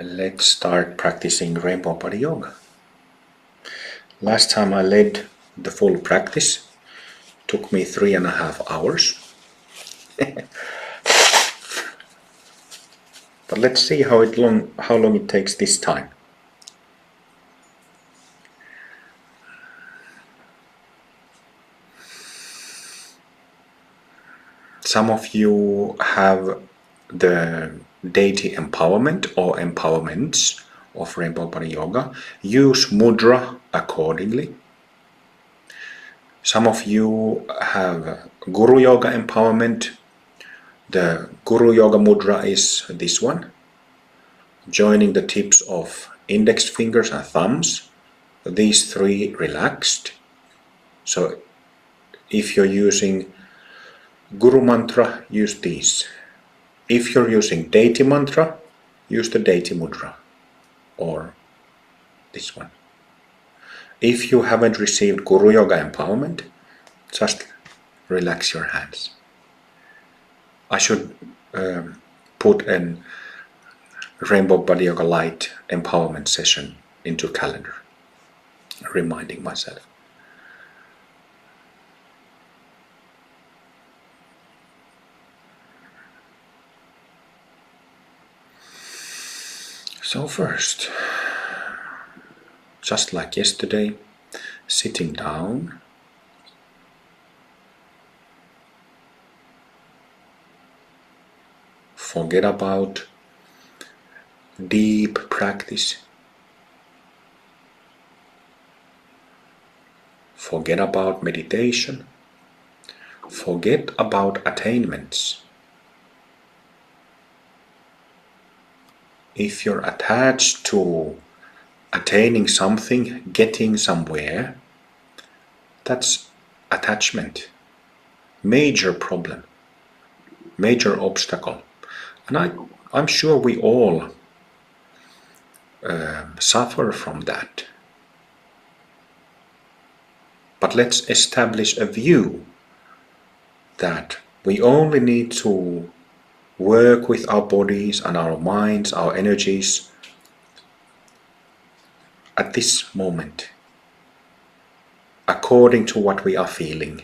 Let's start practicing Rainbow Body Yoga. Last time I led the full practice, took me 3.5 hours. But let's see how long it takes this time. Some of you have the deity empowerment or empowerments of Rainbow Body Yoga. Use mudra accordingly. Some of you have Guru Yoga empowerment. The Guru Yoga mudra is this one, joining the tips of index fingers and thumbs, these three relaxed. So if you're using Guru mantra, use these. If you're using deity mantra, use the deity mudra or this one. If you haven't received Guru Yoga empowerment, just relax your hands. I should put a Rainbow Body Yoga Light empowerment session into calendar, reminding myself. So first, just like yesterday, sitting down, forget about deep practice, forget about meditation, forget about attainments. If you're attached to attaining something, getting somewhere, that's attachment. Major problem, major obstacle. And I'm sure we all suffer from that. But let's establish a view that we only need to work with our bodies and our minds, our energies at this moment, according to what we are feeling.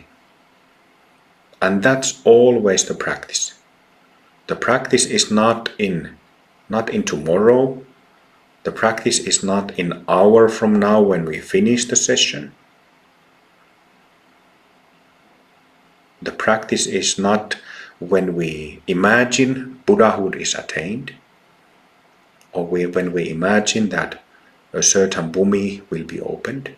And that's always the practice. The practice is not in tomorrow. The practice is not an hour from now when we finish the session. The practice is not when we imagine Buddhahood is attained, or when we imagine that a certain bhumi will be opened.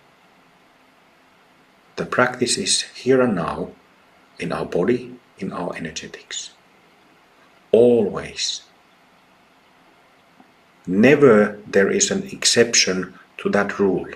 The practice is here and now, in our body, in our energetics. Always. Never there is an exception to that rule.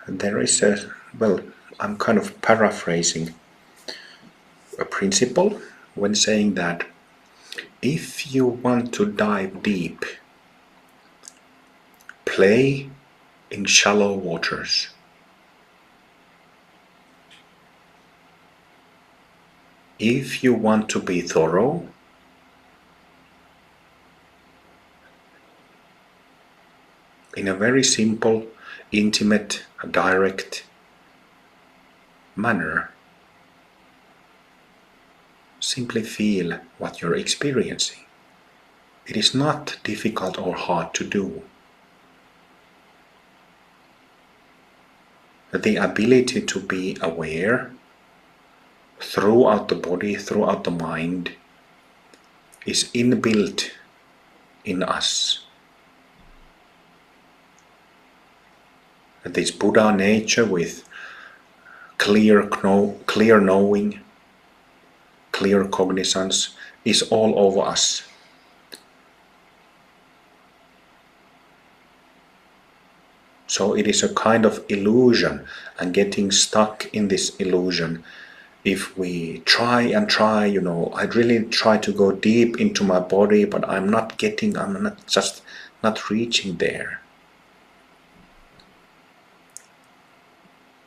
There is I'm kind of paraphrasing a principle when saying that if you want to dive deep, play in shallow waters. If you want to be thorough, in a very simple, intimate, direct manner, simply feel what you're experiencing. It is not difficult or hard to do. The ability to be aware throughout the body, throughout the mind, is inbuilt in us. This Buddha nature with clear knowing, clear cognizance is all over us. So it is a kind of illusion, and getting stuck in this illusion, if we try and try, I really try to go deep into my body, but I'm not reaching there.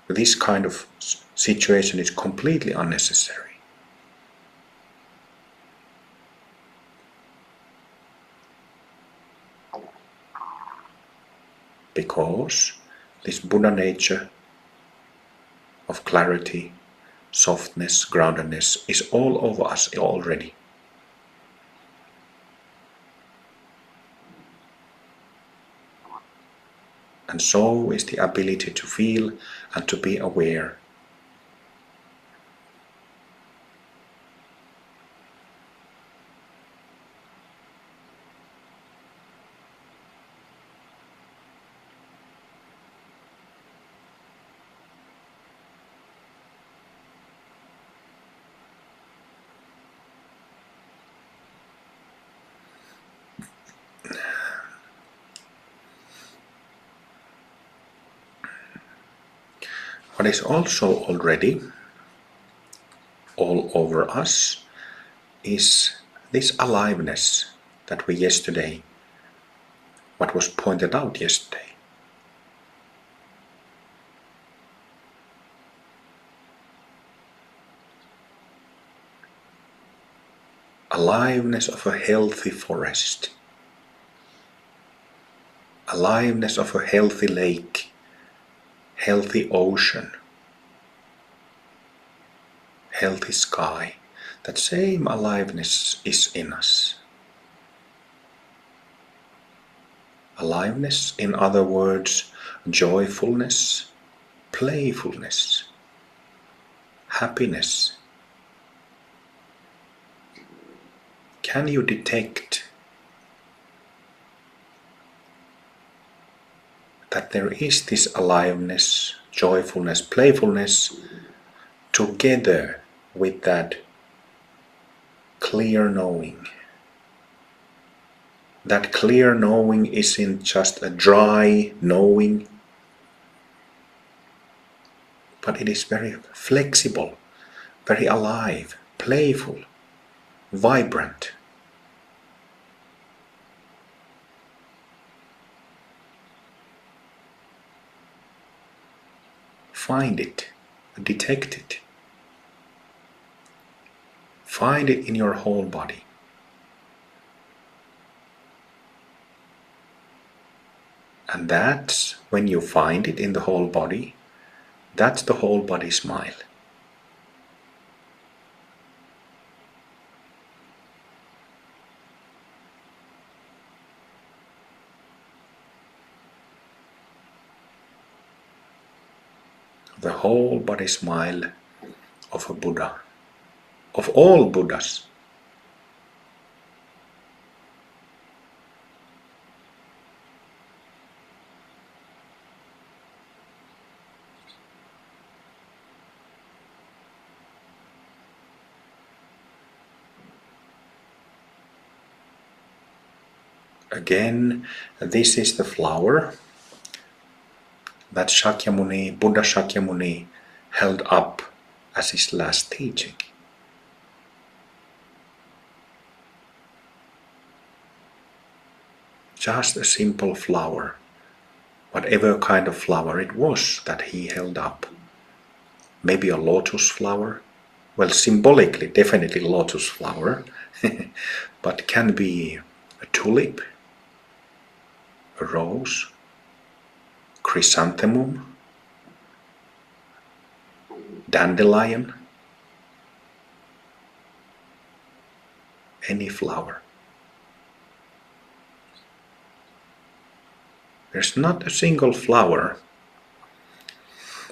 This kind of situation is completely unnecessary. Because this Buddha nature of clarity, softness, groundedness is all over us already. And so is the ability to feel and to be aware. What is also already all over us is this aliveness that what was pointed out yesterday. Aliveness of a healthy forest. Aliveness of a healthy lake. Healthy ocean, healthy sky. That same aliveness is in us. Aliveness, in other words, joyfulness, playfulness, happiness. Can you detect that there is this aliveness, joyfulness, playfulness together with that clear knowing? That clear knowing isn't just a dry knowing, but it is very flexible, very alive, playful, vibrant. Find it, detect it. Find it in your whole body. And that's when you find it in the whole body, that's the whole body smile. The whole body smile of a Buddha, of all Buddhas. Again, this is the flower that Shakyamuni, Buddha Shakyamuni, held up as his last teaching. Just a simple flower, whatever kind of flower it was that he held up. Maybe a lotus flower, well, symbolically, definitely lotus flower, but can be a tulip, a rose, chrysanthemum, dandelion, any flower. There's not a single flower,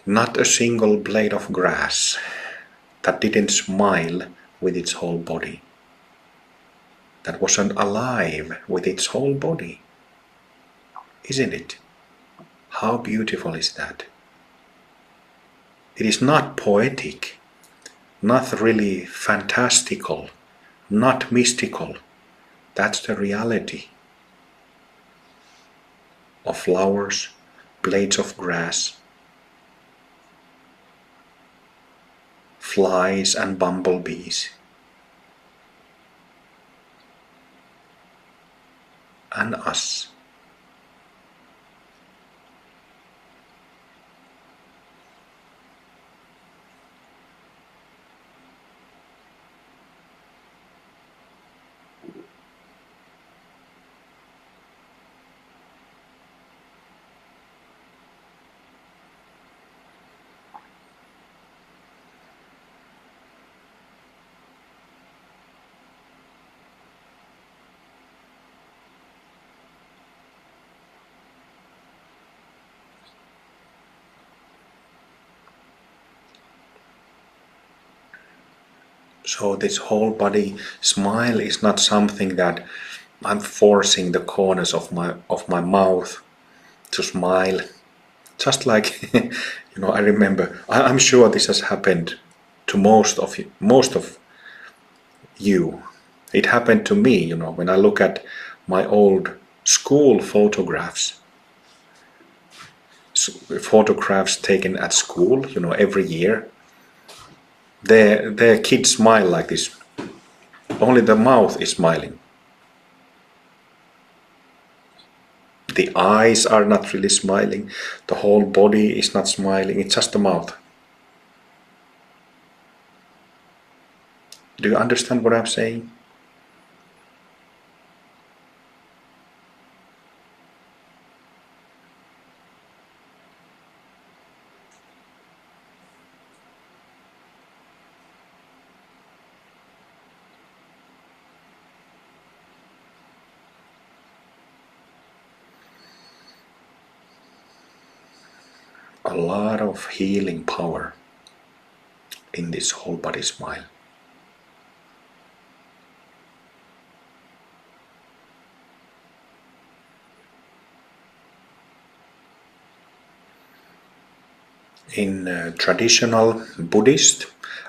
not a single blade of grass that didn't smile with its whole body, that wasn't alive with its whole body. Isn't it? How beautiful is that? It is not poetic, not really fantastical, not mystical. That's the reality of flowers, blades of grass, flies and bumblebees, and us. So this whole body smile is not something that I'm forcing the corners of my mouth to smile. Just like I remember. I'm sure this has happened to most of you. It happened to me. When I look at my old school photographs taken at school. Every year. Their kids smile like this. Only the mouth is smiling. The eyes are not really smiling. The whole body is not smiling. It's just the mouth. Do you understand what I'm saying? A lot of healing power in this whole body smile. In traditional Buddhist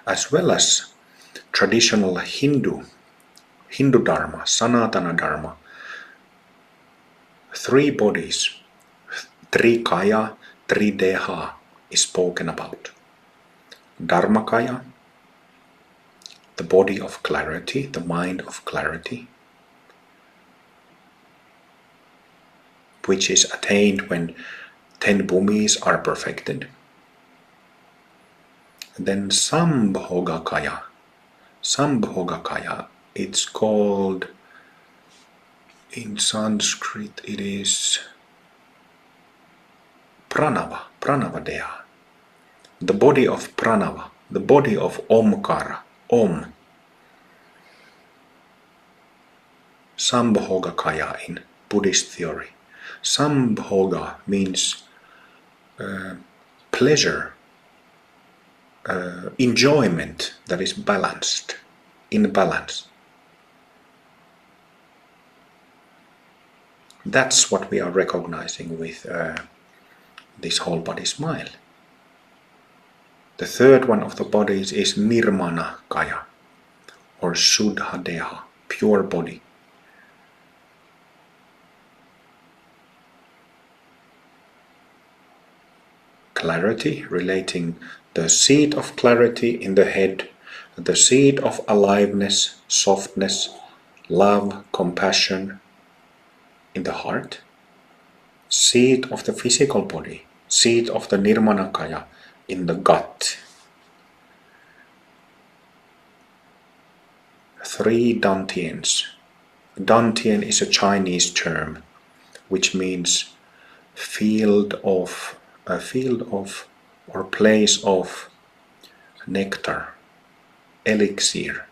as well as traditional Hindu Dharma, Sanatana Dharma, three bodies, Trikaya, Trideha is spoken about. Dharmakaya, the body of clarity, the mind of clarity, which is attained when 10 bhumis are perfected. Then Sambhogakaya. Sambhogakaya, it's called, in Sanskrit it is Pranava, Pranavadeha. The body of Pranava, the body of Omkara, Om. Sambhogakaya in Buddhist theory. Sambhoga means pleasure, enjoyment that is balanced, in balance. That's what we are recognizing with this whole body smile. The third one of the bodies is Nirmana Kaya, or Shuddha Deha, pure body. Clarity, relating the seat of clarity in the head, the seat of aliveness, softness, love, compassion in the heart, seat of the physical body, seat of the Nirmanakaya in the gut. 3 dantians. Dantian is a Chinese term which means field of or place of nectar, elixir.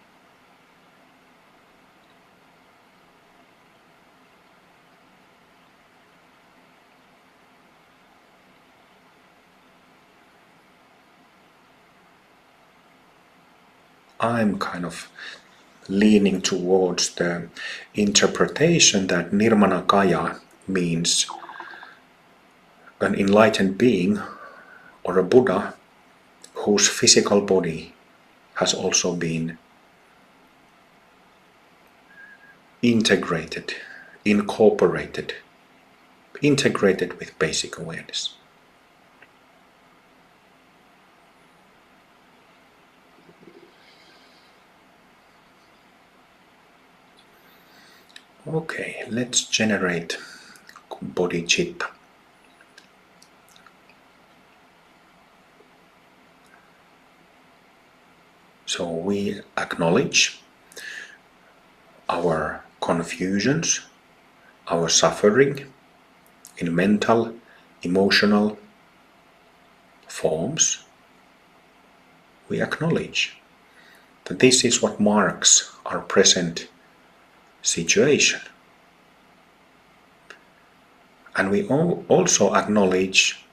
I'm kind of leaning towards the interpretation that Nirmanakaya means an enlightened being or a Buddha whose physical body has also been integrated with basic awareness. Okay, let's generate bodhicitta. So we acknowledge our confusions, our suffering in mental, emotional forms. We acknowledge that this is what marks our present situation. And we also acknowledge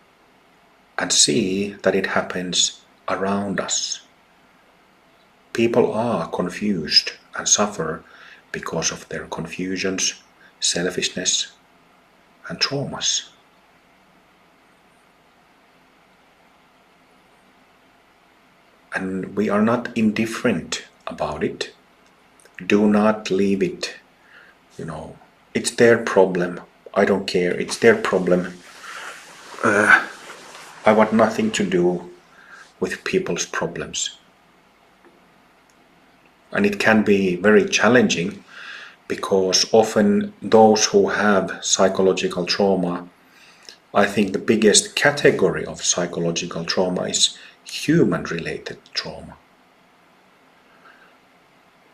and see that it happens around us. People are confused and suffer because of their confusions, selfishness, and traumas. And we are not indifferent about it. Do not leave it, it's their problem. I don't care, it's their problem. I want nothing to do with people's problems. And it can be very challenging because often those who have psychological trauma, I think the biggest category of psychological trauma is human-related trauma.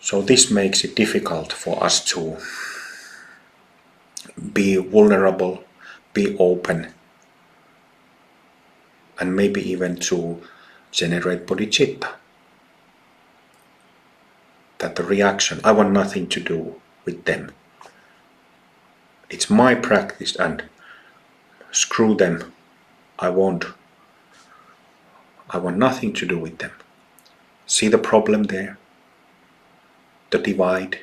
So this makes it difficult for us to be vulnerable, be open, and maybe even to generate bodhicitta. That the reaction, I want nothing to do with them. It's my practice and screw them. I want nothing to do with them. See the problem there? The divide,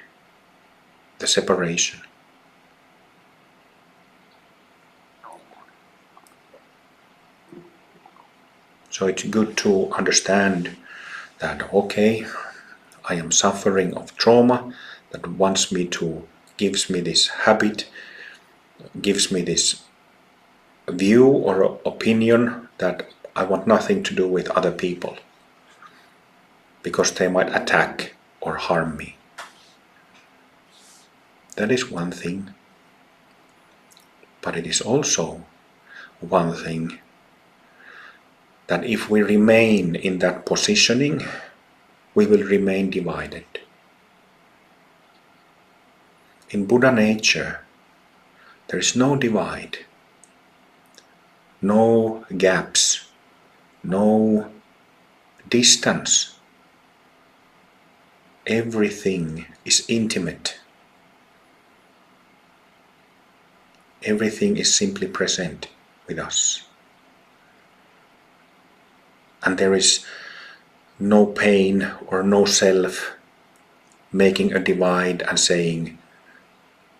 the separation. So it's good to understand that, okay, I am suffering of trauma that gives me this habit, gives me this view or opinion that I want nothing to do with other people because they might attack or harm me. That is one thing. But it is also one thing that if we remain in that positioning, we will remain divided. In Buddha nature, there is no divide, no gaps, no distance. Everything is intimate. Everything is simply present with us. And there is no pain or no self making a divide and saying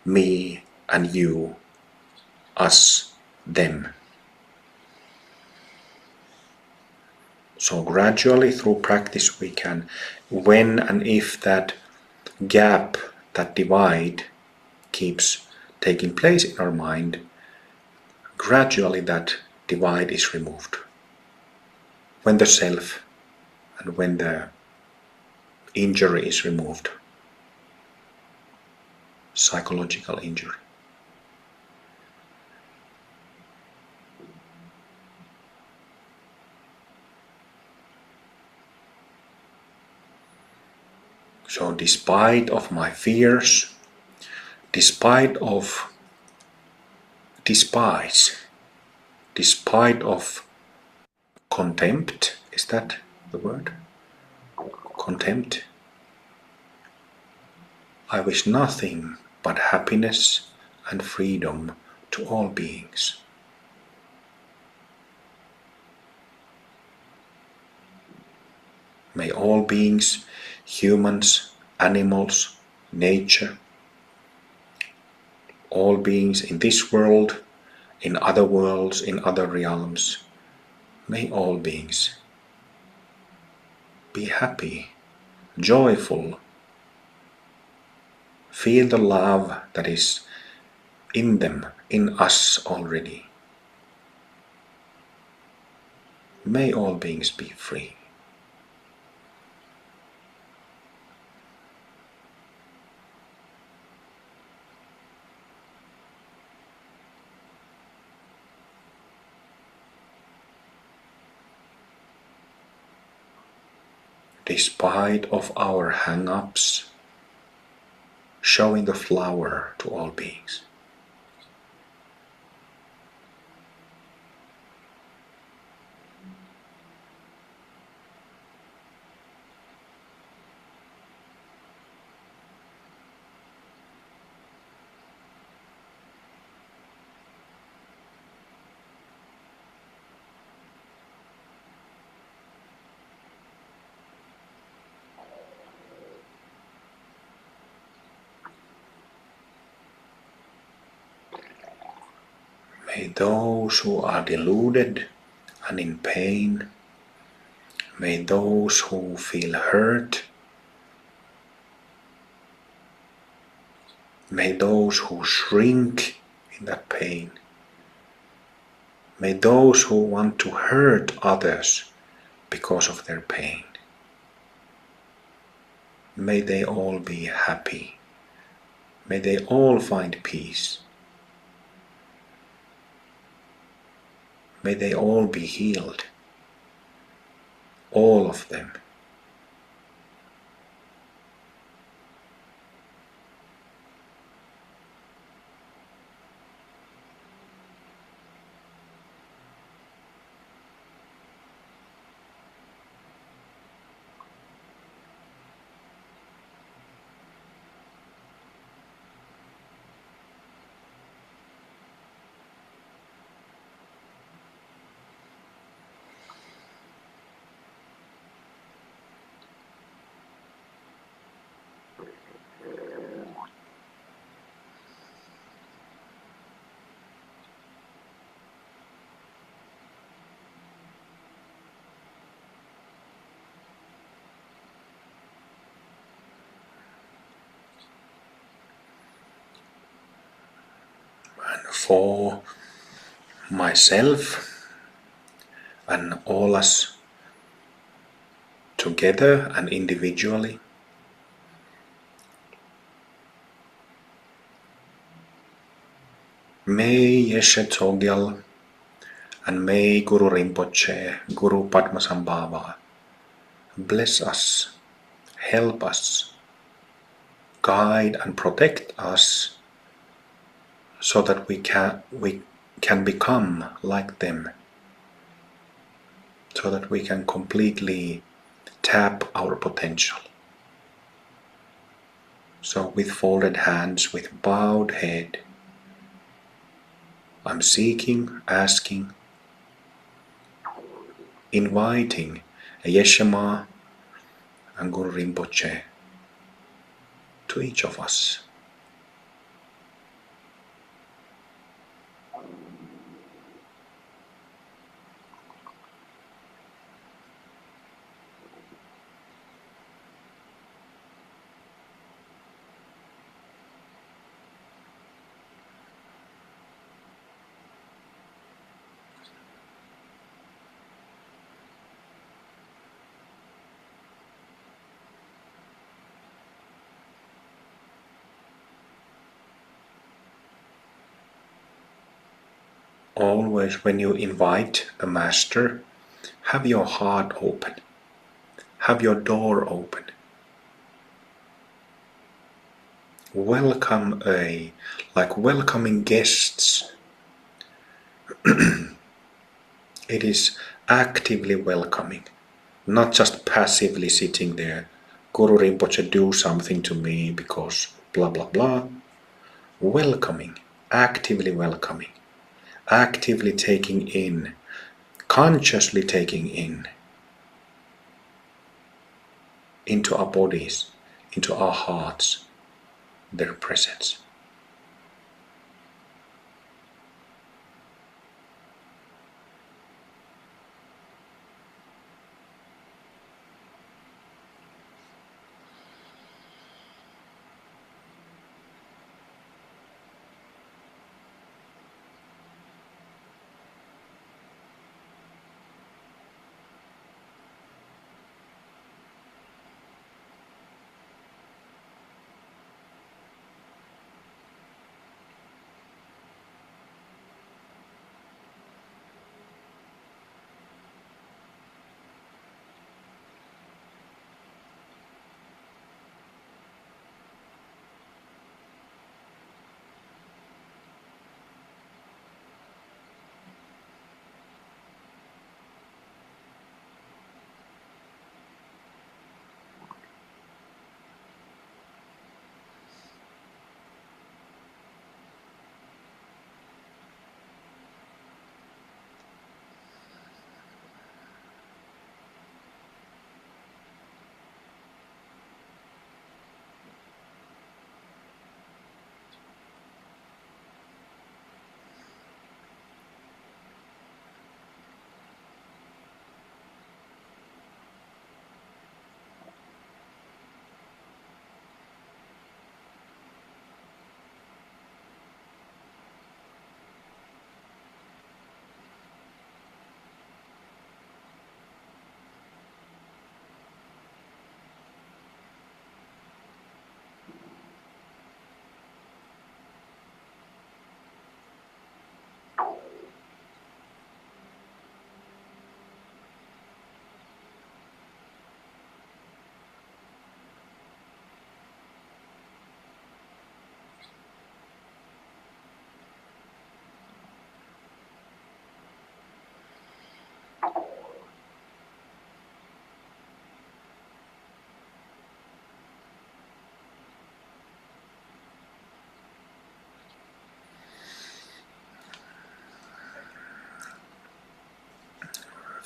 me and you, us, them. So gradually through practice we can, when and if that gap, that divide keeps taking place in our mind, gradually that divide is removed. When the self and when the injury is removed, psychological injury. So despite of my fears, despite of despise, despite of contempt, is that the word? Contempt. I wish nothing but happiness and freedom to all beings. May all beings, humans, animals, nature, all beings in this world, in other worlds, in other realms, may all beings be happy, joyful. Feel the love that is in them, in us already. May all beings be free. Despite of our hang-ups, showing the flower to all beings. May those who are deluded and in pain, may those who feel hurt, may those who shrink in that pain, may those who want to hurt others because of their pain, may they all be happy. May they all find peace. May they all be healed. All of them. And for myself and all us together and individually, may Yeshe Tsogyal and may Guru Rinpoche, Guru Padmasambhava bless us, help us, guide and protect us so that we can become like them, so that we can completely tap our potential. So with folded hands, with bowed head, I'm seeking, asking, inviting Yeshe Ma and Guru Rinpoche to each of us. Always when you invite a master, have your heart open, have your door open. Welcome like welcoming guests. It is actively welcoming, not just passively sitting there. Guru Rinpoche, do something to me because blah blah blah. Welcoming, actively welcoming, actively taking in, consciously taking in into our bodies, into our hearts, their presence.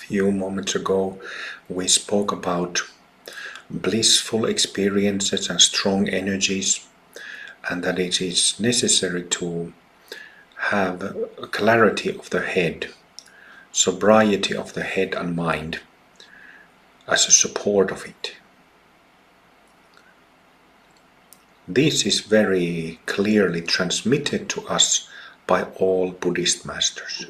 few moments ago, we spoke about blissful experiences and strong energies, and that it is necessary to have clarity of the head, sobriety of the head and mind as a support of it. This is very clearly transmitted to us by all Buddhist masters.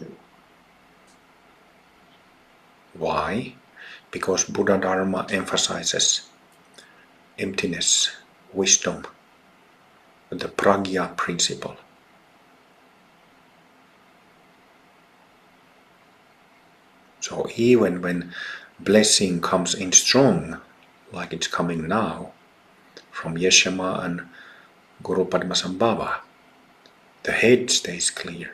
Why? Because Buddha Dharma emphasizes emptiness, wisdom, the pragya principle. So even when blessing comes in strong, like it's coming now, from Yeshama and Guru Padmasambhava, the head stays clear.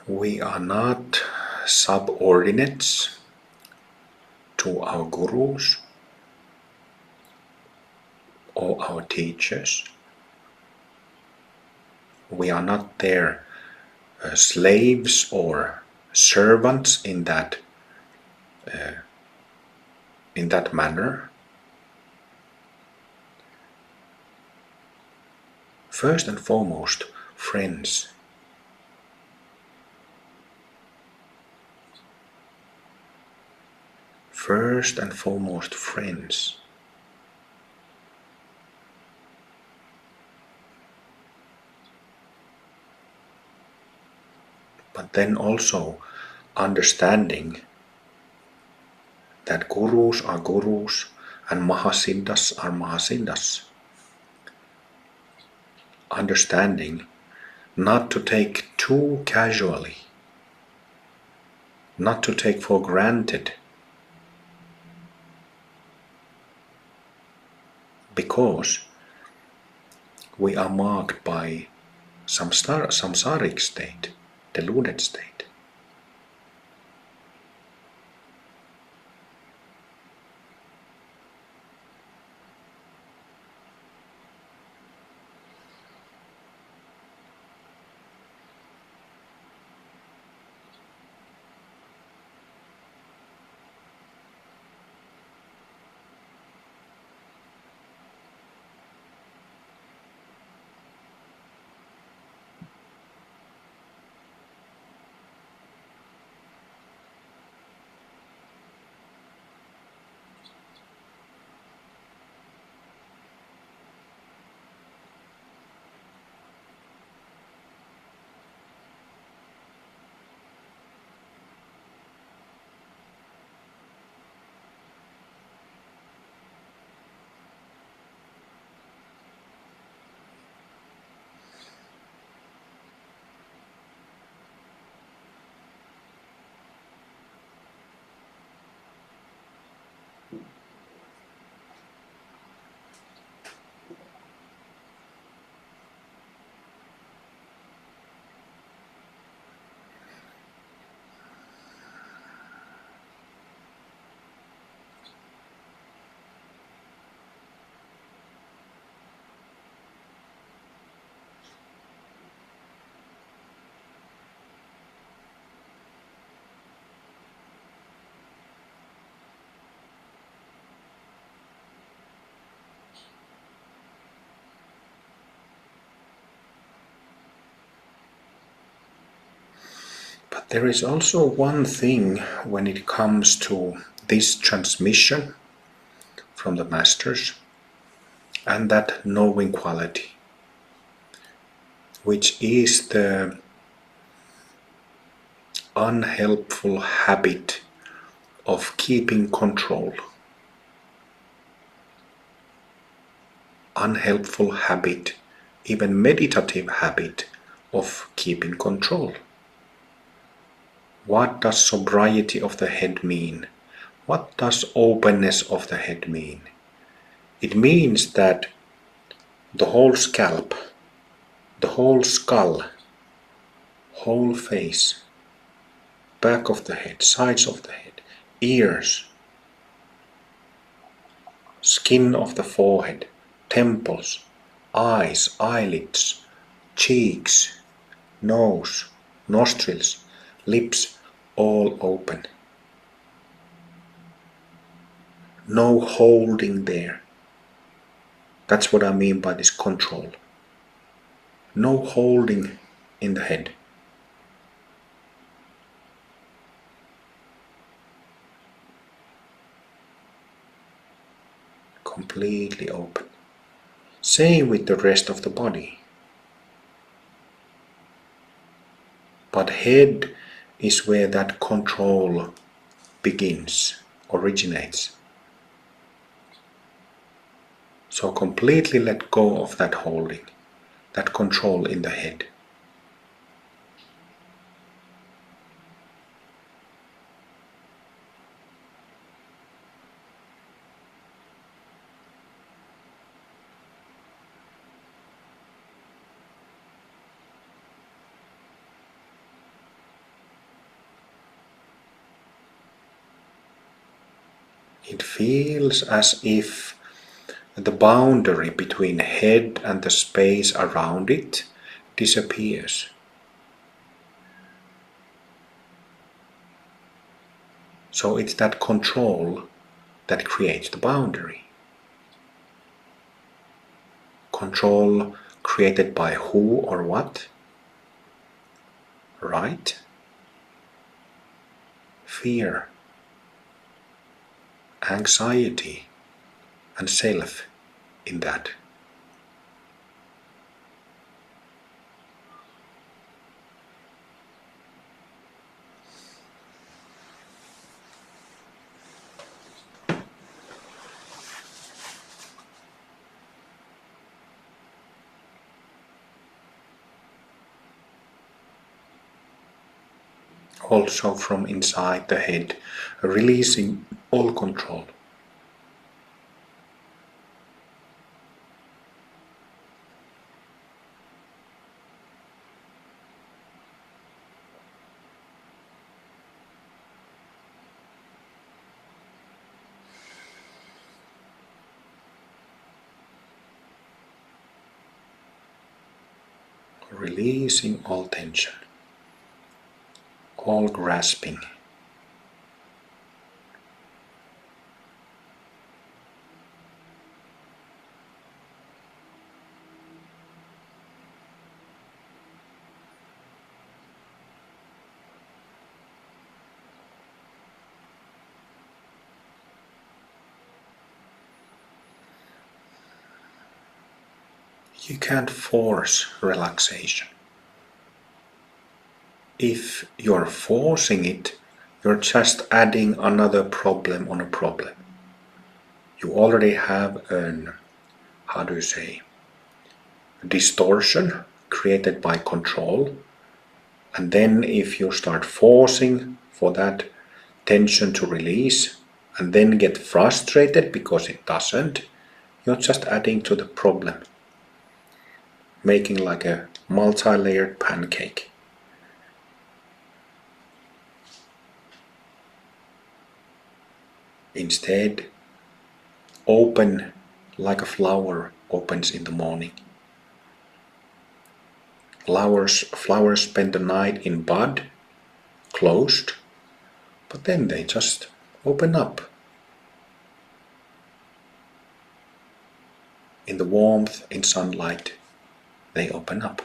We are not subordinates to our gurus or our teachers. We are not their slaves or servants in that manner. First and foremost, friends. First and foremost, friends. But then also understanding that gurus are gurus and mahasiddhas are mahasiddhas. Understanding not to take too casually, not to take for granted, because we are marked by samsaric state, deluded state. But there is also one thing when it comes to this transmission from the masters and that knowing quality, which is the unhelpful habit of keeping control. Unhelpful habit, even meditative habit of keeping control. What does sobriety of the head mean? What does openness of the head mean? It means that the whole scalp, the whole skull, whole face, back of the head, sides of the head, ears, skin of the forehead, temples, eyes, eyelids, cheeks, nose, nostrils, lips, all open. No holding there. That's what I mean by this control. No holding in the head. Completely open. Same with the rest of the body. But head is where that control begins, originates. So completely let go of that holding, that control in the head. It feels as if the boundary between head and the space around it disappears. So it's that control that creates the boundary. Control created by who or what? Right? Fear, anxiety, and self in that. Also from inside the head, releasing all control. Releasing all tension, all grasping. You can't force relaxation. If you're forcing it, you're just adding another problem on a problem. You already have an, how do you say, distortion created by control. And then if you start forcing for that tension to release and then get frustrated because it doesn't, you're just adding to the problem, making like a multi-layered pancake. Instead, open like a flower opens in the morning. Flowers spend the night in bud, closed, but then they just open up. In the warmth, in sunlight, they open up.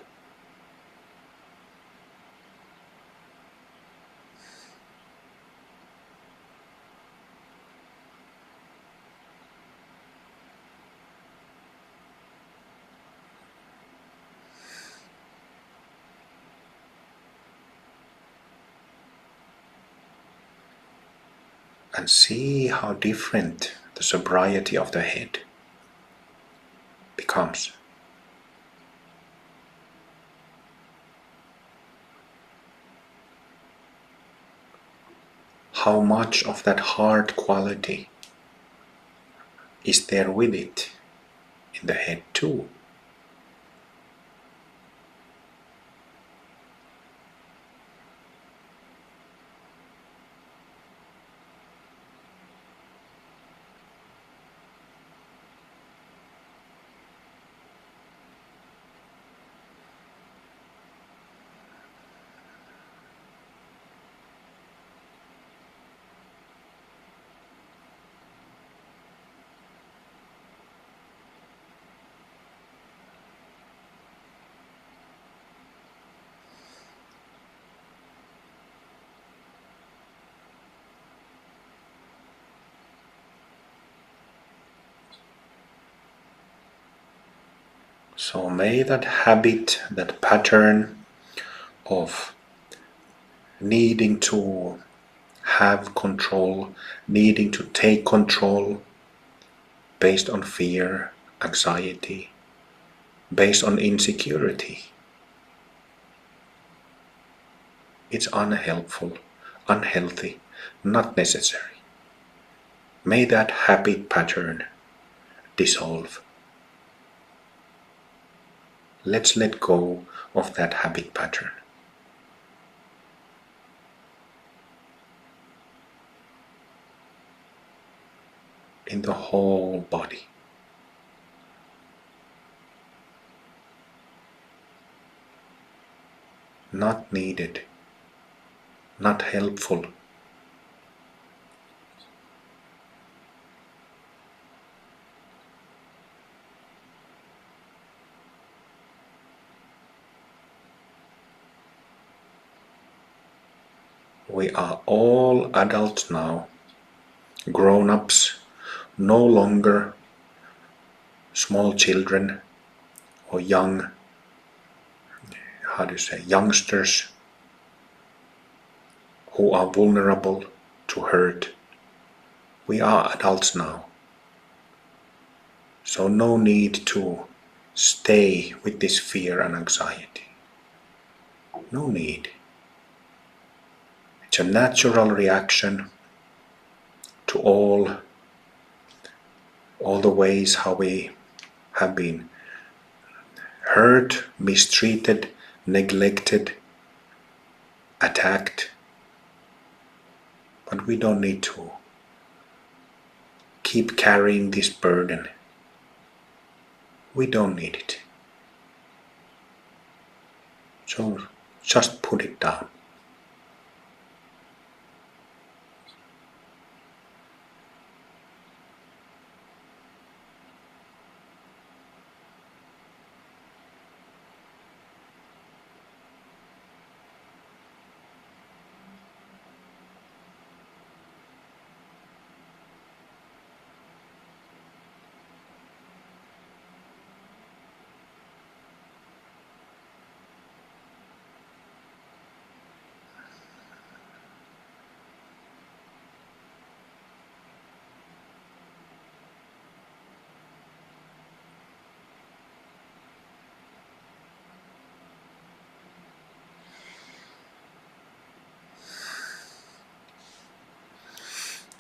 and see how different the sobriety of the head becomes. How much of that heart quality is there with it in the head too? So may that habit, that pattern of needing to have control, needing to take control based on fear, anxiety, based on insecurity, it's unhelpful, unhealthy, not necessary. May that habit pattern dissolve. Let's let go of that habit pattern. In the whole body. Not needed, not helpful. We are all adults now, grown-ups, no longer small children or youngsters who are vulnerable to hurt. We are adults now. So no need to stay with this fear and anxiety. No need. It's a natural reaction to all the ways how we have been hurt, mistreated, neglected, attacked. But we don't need to keep carrying this burden. We don't need it. So just put it down.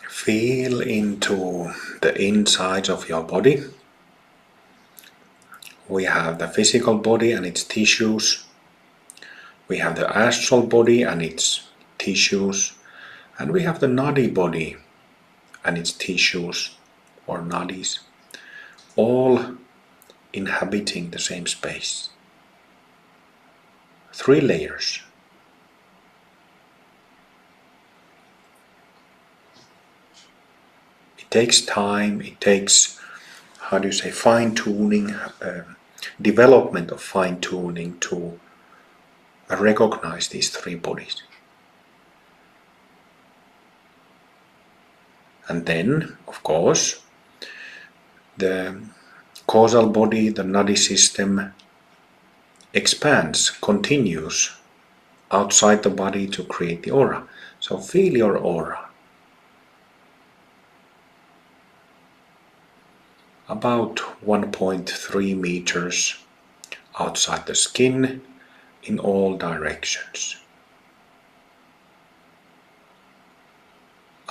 Feel into the insides of your body. We have the physical body and its tissues. We have the astral body and its tissues. And we have the nadi body and its tissues or nadis, all inhabiting the same space. 3 layers. It takes time, it takes, fine-tuning, development of fine-tuning to recognize these 3 bodies. And then, of course, the causal body, the nadi system, expands, continues outside the body to create the aura. So feel your aura. about 1.3 meters outside the skin in all directions.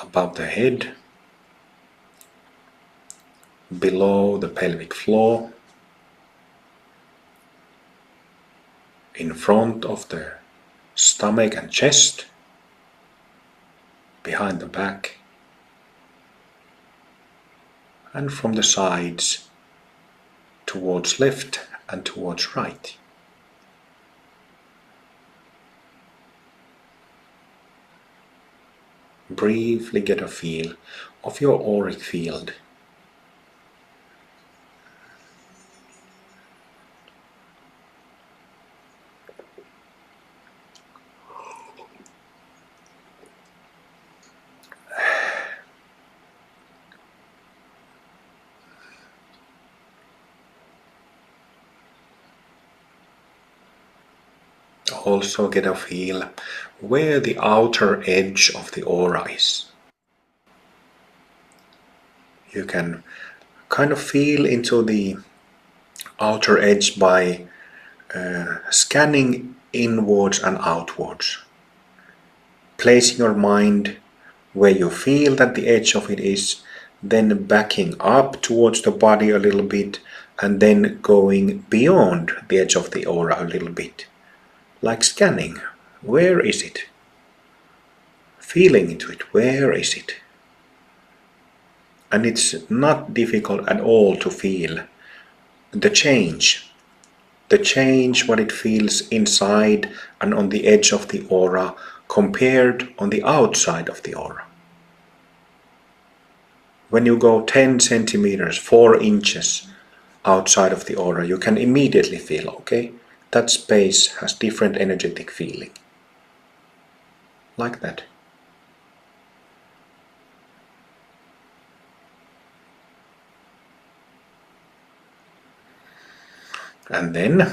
Above the head, below the pelvic floor, in front of the stomach and chest, behind the back, and from the sides towards left and towards right. Briefly get a feel of your auric field. Also get a feel where the outer edge of the aura is. You can kind of feel into the outer edge by scanning inwards and outwards. Placing your mind where you feel that the edge of it is, then backing up towards the body a little bit, and then going beyond the edge of the aura a little bit. Like scanning. Where is it? Feeling into it. Where is it? And it's not difficult at all to feel the change. The change, what it feels inside and on the edge of the aura compared on the outside of the aura. When you go 10 centimeters, 4 inches outside of the aura, you can immediately feel, okay, that space has different energetic feeling. Like that. And then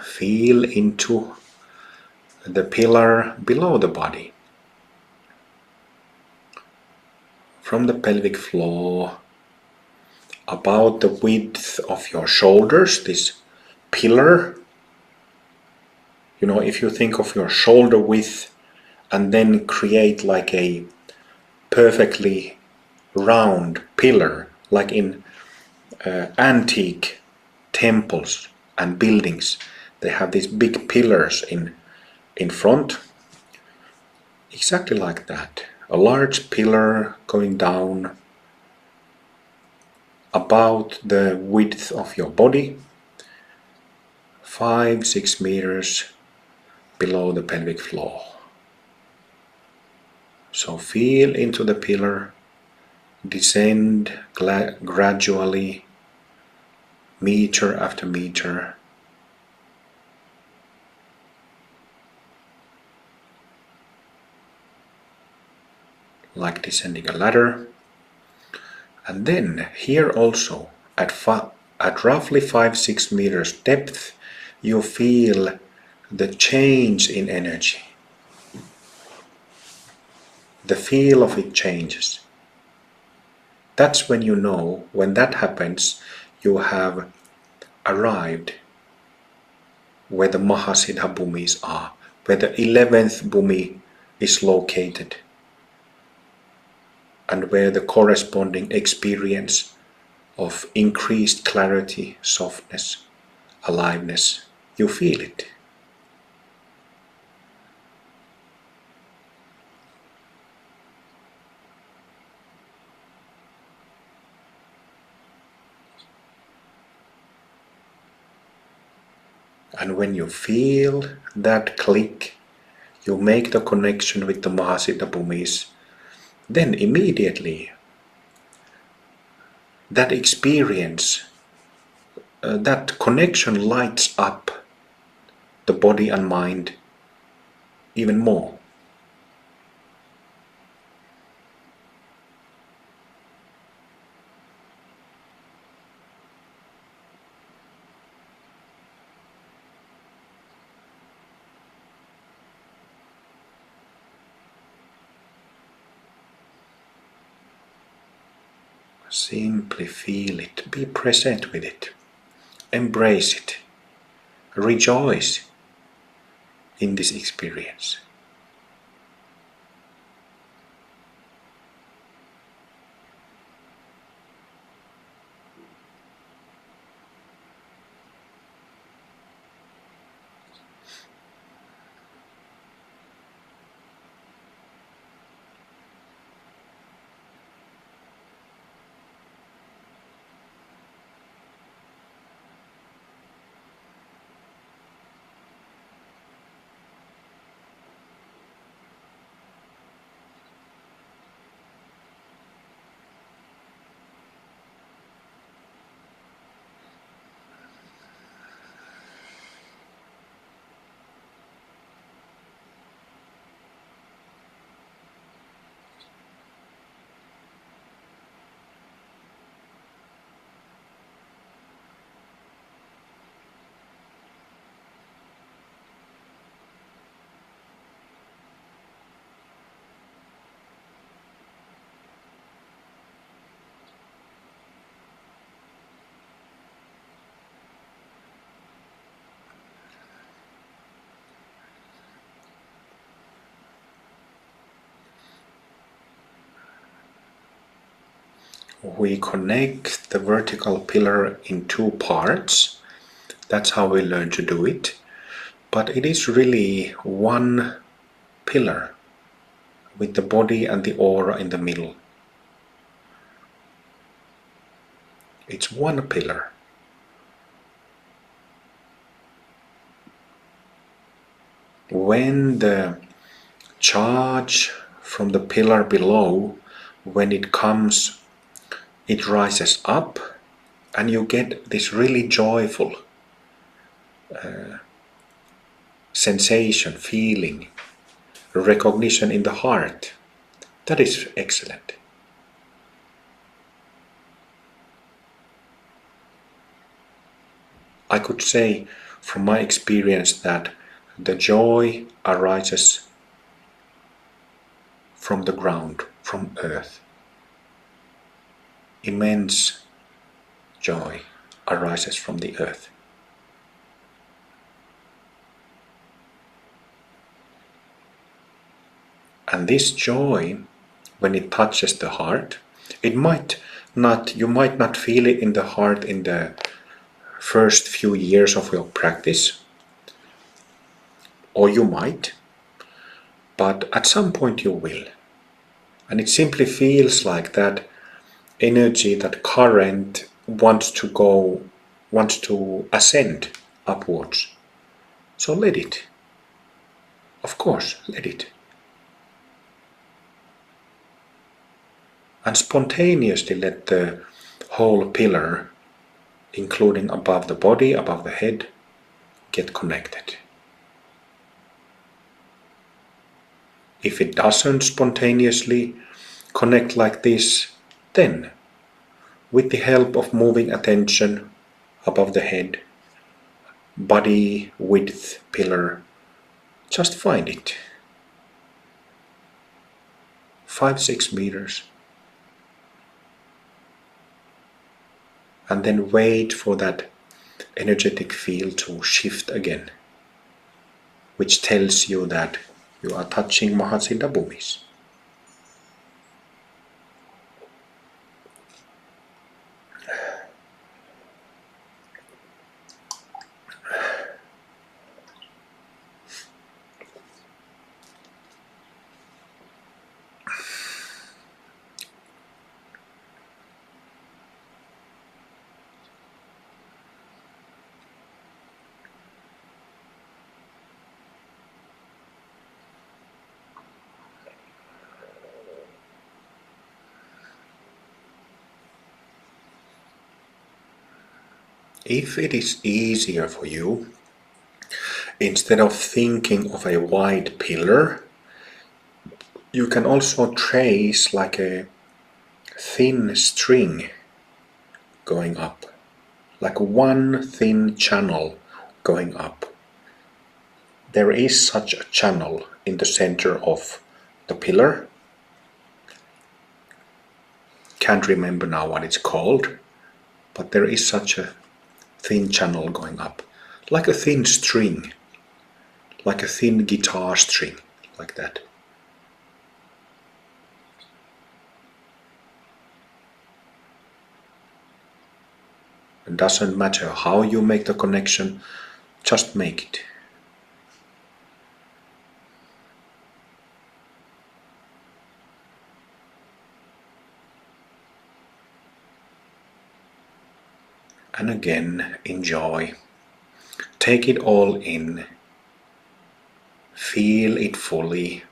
feel into the pillar below the body. From the pelvic floor, about the width of your shoulders, this pillar. You know, if you think of your shoulder width and then create like a perfectly round pillar, like in antique temples and buildings, they have these big pillars in front. Exactly like that. A large pillar going down about the width of your body, 5-6 meters below the pelvic floor. So feel into the pillar, descend gradually, meter after meter. Like descending a ladder. And then here also at roughly 5-6 meters depth, you feel the change in energy. The feel of it changes. That's when you know, when that happens, you have arrived where the Mahasiddha Bhumis are, where the 11th Bhumi is located, and where the corresponding experience of increased clarity, softness, aliveness, you feel it. And when you feel that click, you make the connection with the Mahasiddha Bhumis, then immediately that experience, that connection lights up the body and mind even more. Simply feel it, be present with it, embrace it, rejoice in this experience. We connect the vertical pillar in two parts. That's how we learn to do it. But it is really one pillar with the body and the aura in the middle. It's one pillar. When the charge from the pillar below, when it comes, it rises up and you get this really joyful sensation, feeling, recognition in the heart. That is excellent. I could say from my experience that the joy arises from the ground, from earth. Immense joy arises from the earth. And this joy, when it touches the heart, you might not feel it in the heart in the first few years of your practice, or you might, but at some point you will. And it simply feels like that energy, that current wants to ascend upwards. So let it. Of course, let it. And spontaneously let the whole pillar, including above the body, above the head, get connected. If it doesn't spontaneously connect like this, then with the help of moving attention above the head, body width pillar, just find it. 5-6 meters. And then wait for that energetic field to shift again, which tells you that you are touching Mahasiddha Bhumis. If it is easier for you, instead of thinking of a wide pillar, you can also trace like a thin string going up, like one thin channel going up. There is such a channel in the center of the pillar. can't remember now what it's called, but there is such a thin channel going up, like a thin string, like a thin guitar string, like that. It doesn't matter how you make the connection, just make it. And again, enjoy. Take it all in. Feel it fully.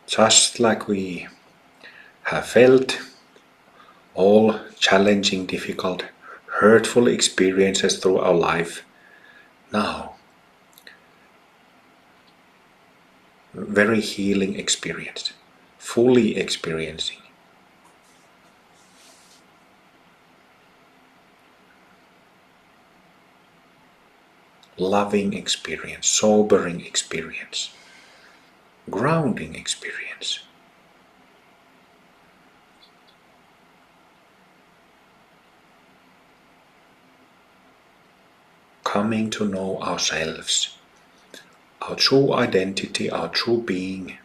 Just like we have felt all challenging, difficult, hurtful experiences through our life. Now, very healing experience, fully experiencing. Loving experience, sobering experience, grounding experience. Coming to know ourselves, our true identity, our true being,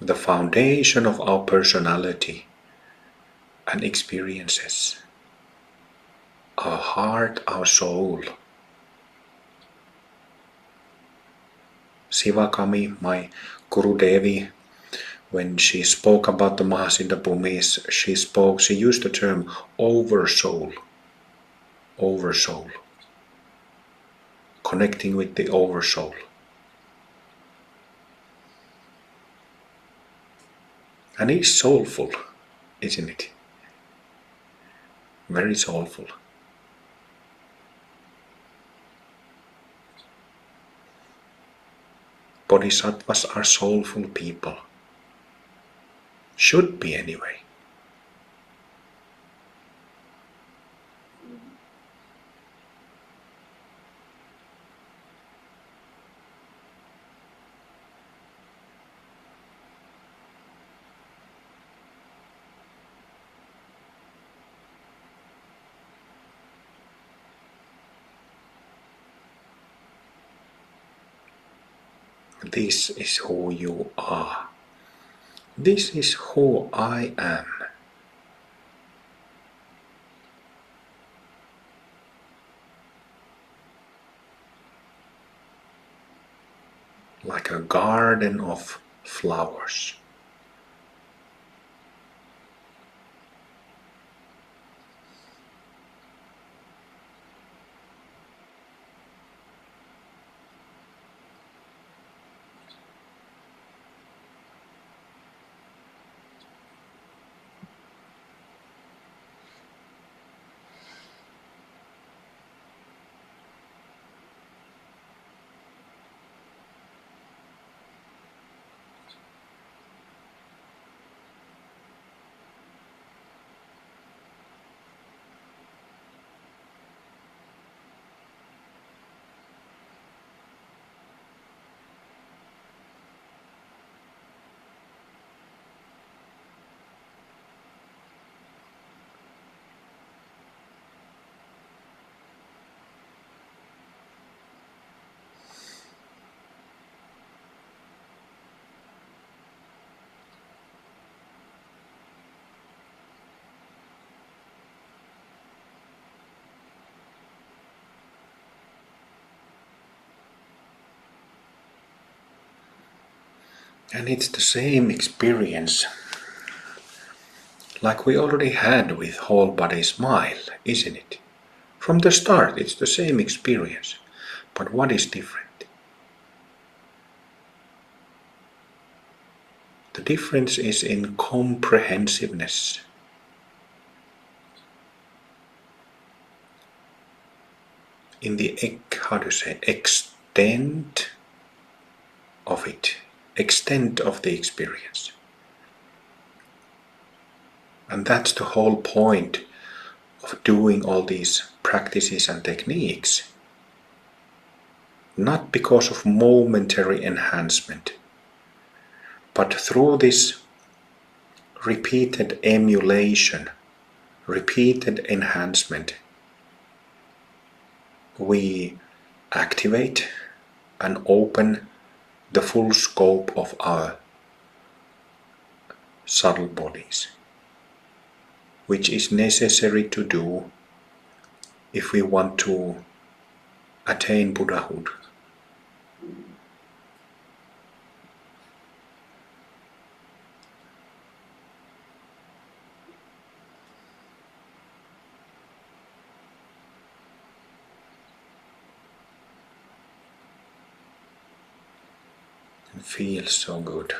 the foundation of our personality and experiences, our heart, our soul. Sivakami, my Guru Devi, when she spoke about the Mahasiddha Bhumis, she used the term oversoul, oversoul, connecting with the oversoul. And it's soulful, isn't it? Very soulful. Bodhisattvas are soulful people. Should be anyway. This is who you are. This is who I am. Like a garden of flowers. And it's the same experience like we already had with whole body smile, isn't it? From the start, it's the same experience. But what is different? The difference is in comprehensiveness. In the, extent of it, extent of the experience. And that's the whole point of doing all these practices and techniques. not because of momentary enhancement, but through this repeated emulation, repeated enhancement, we activate and open the full scope of our subtle bodies, which is necessary to do if we want to attain Buddhahood. It feels so good.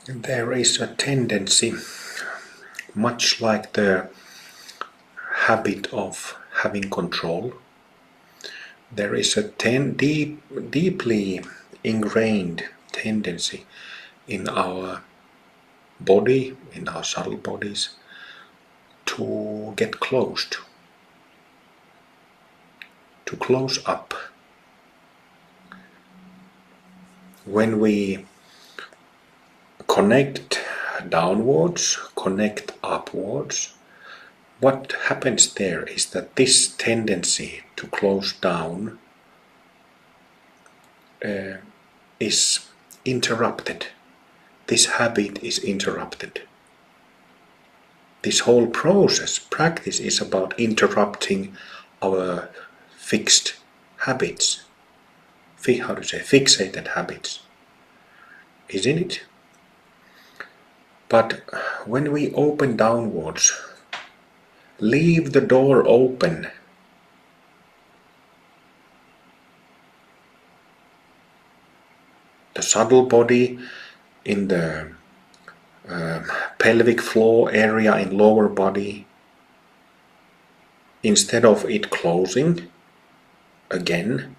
There is a tendency, much like the habit of having control, there is a deeply ingrained tendency in our body, in our subtle bodies, to get closed, to close up. When we connect downwards, connect upwards, what happens there is that this tendency to close down is interrupted. This habit is interrupted. This whole practice is about interrupting our fixed habits. Fixated habits, isn't it? But when we open downwards, leave the door open, the subtle body in the pelvic floor area in lower body, instead of it closing again,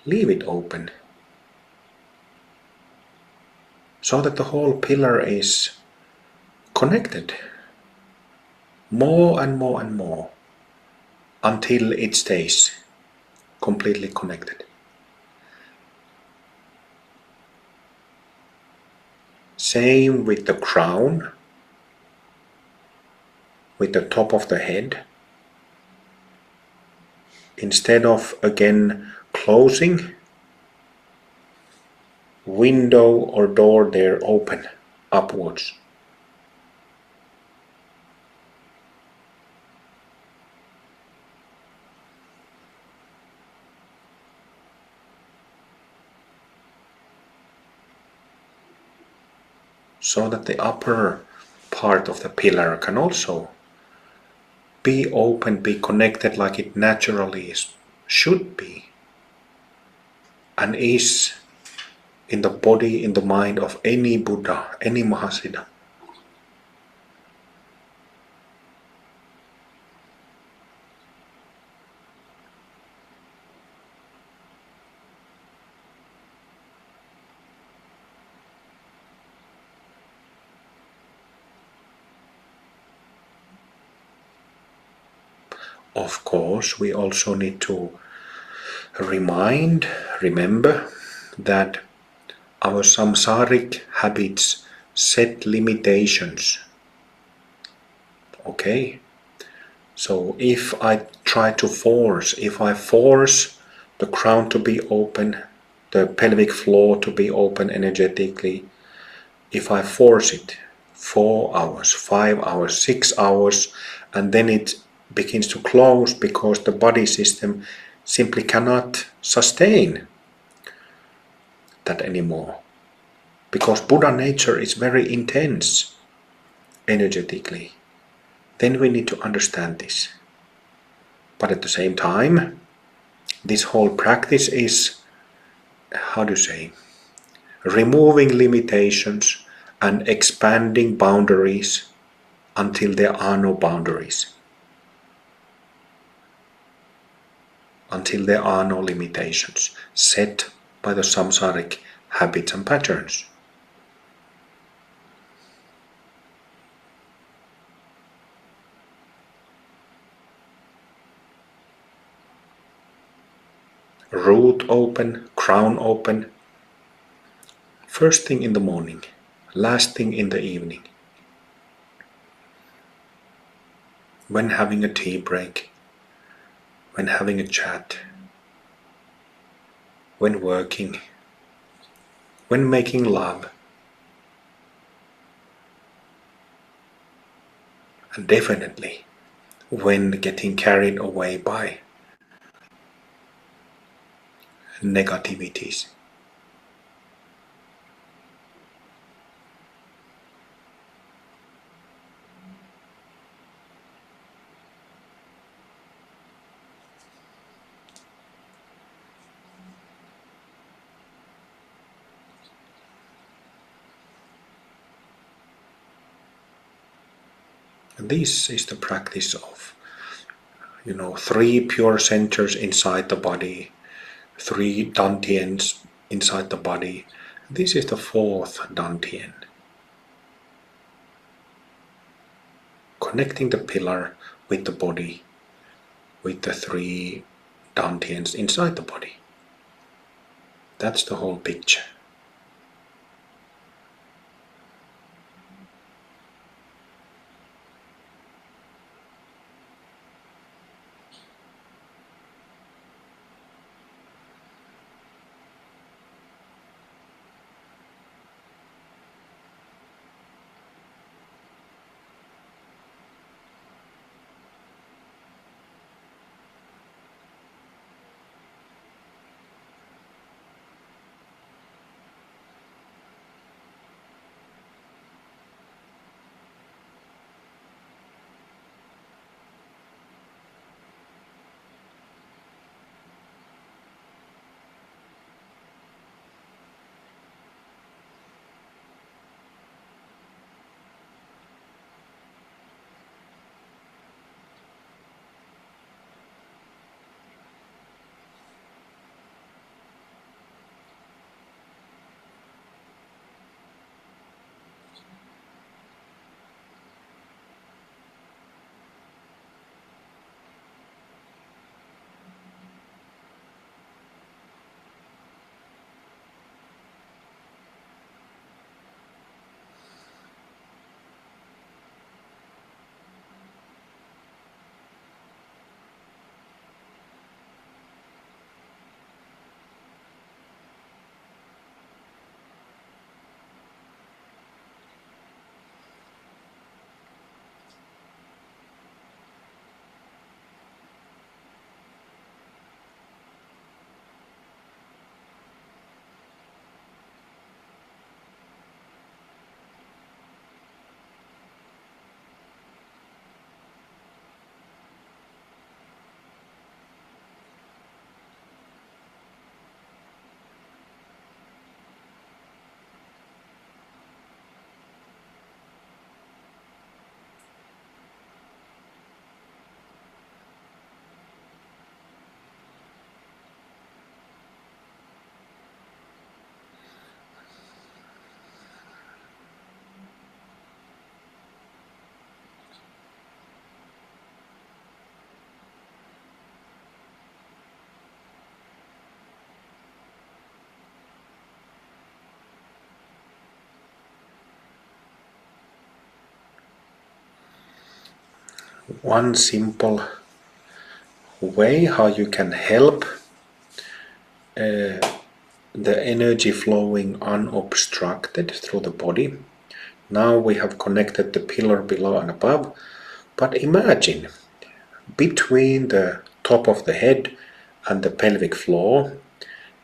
leave it open, so that the whole pillar is connected more and more and more until it stays completely connected. Same with the crown, with the top of the head. Instead of again closing, window or door there open upwards. So that the upper part of the pillar can also be open, be connected like it naturally should be, and is in the body, in the mind of any Buddha, any Mahasiddha. Of course, we also need to remember that our samsaric habits set limitations. Okay? So if I force the crown to be open, the pelvic floor to be open energetically, if I force it 4 hours, 5 hours, 6 hours, and then it begins to close because the body system simply cannot sustain that anymore. Because Buddha nature is very intense energetically. Then we need to understand this. But at the same time, this whole practice is, removing limitations and expanding boundaries until there are no boundaries. Until there are no limitations set by the samsaric habits and patterns. Root open, crown open, first thing in the morning, last thing in the evening. When having a tea break, when having a chat, when working, when making love, and definitely when getting carried away by negativities. And this is the practice of, three pure centers inside the body, three dantians inside the body. This is the fourth dantian. Connecting the pillar with the body, with the three dantians inside the body. That's the whole picture. One simple way how you can help the energy flowing unobstructed through the body. Now we have connected the pillar below and above, but imagine between the top of the head and the pelvic floor,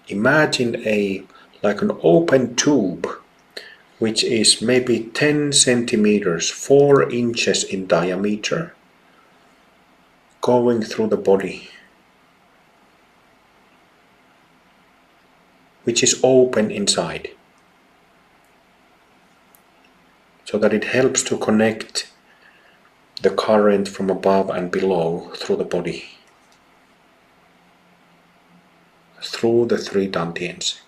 imagine like an open tube which is maybe 10 centimeters, 4 inches in diameter, going through the body, which is open inside, so that it helps to connect the current from above and below through the body, through the three dantians.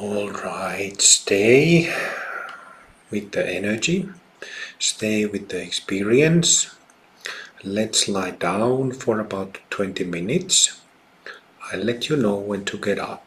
All right, stay with the energy, stay with the experience. Let's lie down for about 20 minutes. I'll let you know when to get up.